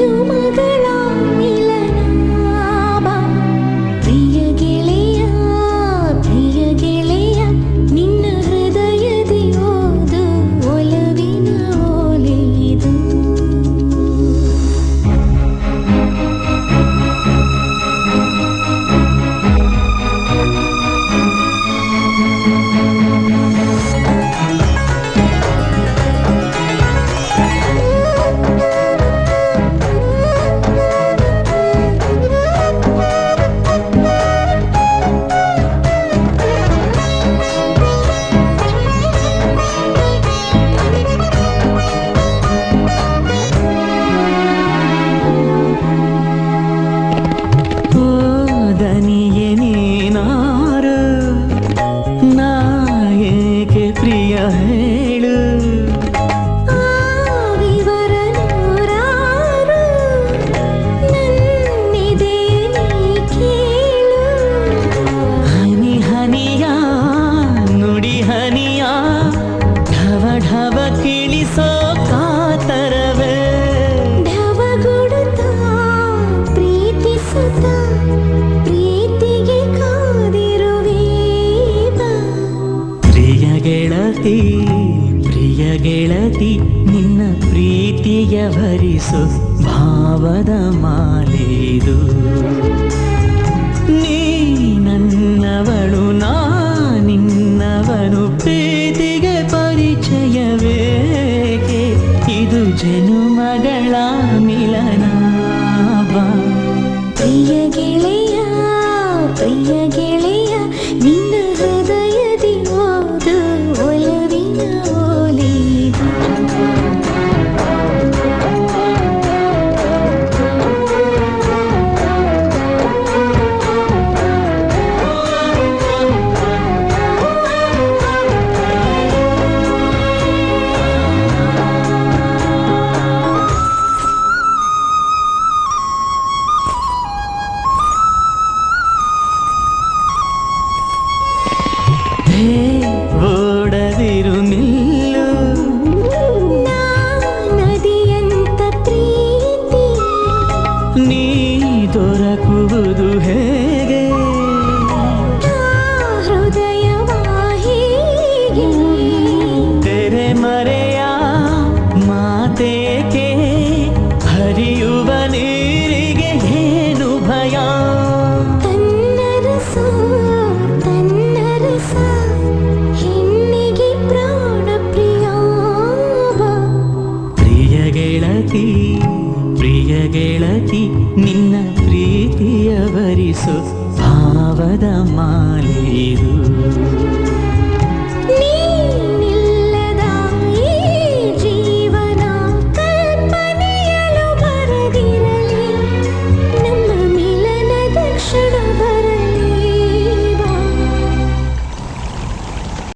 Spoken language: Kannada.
ಜನುಮಗಳ ಮಿಲನ ಪ್ರಿಯ ಗೆಳೆಯ ಪ್ರಿಯ ಗೆಳೆಯ ನಿನ್ನ ಹೃದಯದಿ ಓದು ಒಲವಿನ ಓಲೆಯಿದು ದನಿಯೇ ನೀನಾರು ನಾ ಏಕೆ ಪ್ರಿಯ ಹೇಳು ವಿವರ ನೂರಾರು ನನ್ನಿದೆ ನೀ ಕೇಳು ಹನಿ ಹನಿಯ ನುಡಿ ಹನಿಯ ಢವ ಢವ ಕಿಳಿಸೋ ಕಾತರವೇ ಢವಗುಡುತ್ತಾ ಪ್ರೀತಿಸುತ್ತಾ ಪ್ರೀತಿಗೆ ಕಾದಿರುವೆ ಬಾ ಪ್ರಿಯ ಗೆಳತಿ ನಿನ್ನ ಪ್ರೀತಿಯ ಭರಿಸು ಭಾವದ ಮಾಲೆದು ನೀ ನನ್ನವಳು ನಾ ನಿನ್ನವನು ಪ್ರೀತಿಗೆ ಪರಿಚಯವೇಕೆ ಇದು ಜನುಮಗಳ ಮಿಲನ ಬಾ ಪ್ರಿಯ ಗೆಳೆಯ ನಿನ್ನ ಹೃದಯದಿ ಓದು ಒಲವಿನ ಓಲೆಯಿದು ಓಡದಿರು ನಿಲ್ಲು ನಾ ನದಿಯಂತ ಪ್ರೀತಿ ನೀ ದೊರಕುವುದು ಹೇಗೆ ನಾ ಹೃದಯವಾಹಿಗೆ ತೆರೆ ಮರೆಯ ಮಾತೇಕೆ ಹರಿಯುವ ನೀರಿಗೆ ಏನು ಭಯ ತನ್ನರಸ ಹೆಣ್ಣಿಗೆ ಪ್ರಾಣ ಪ್ರಿಯ ಪ್ರಿಯ ಗೆಳತಿ ನಿನ್ನ ಪ್ರೀತಿಯ ಭರಿಸು ಭಾವದ ಮಾಲೆಯಿದು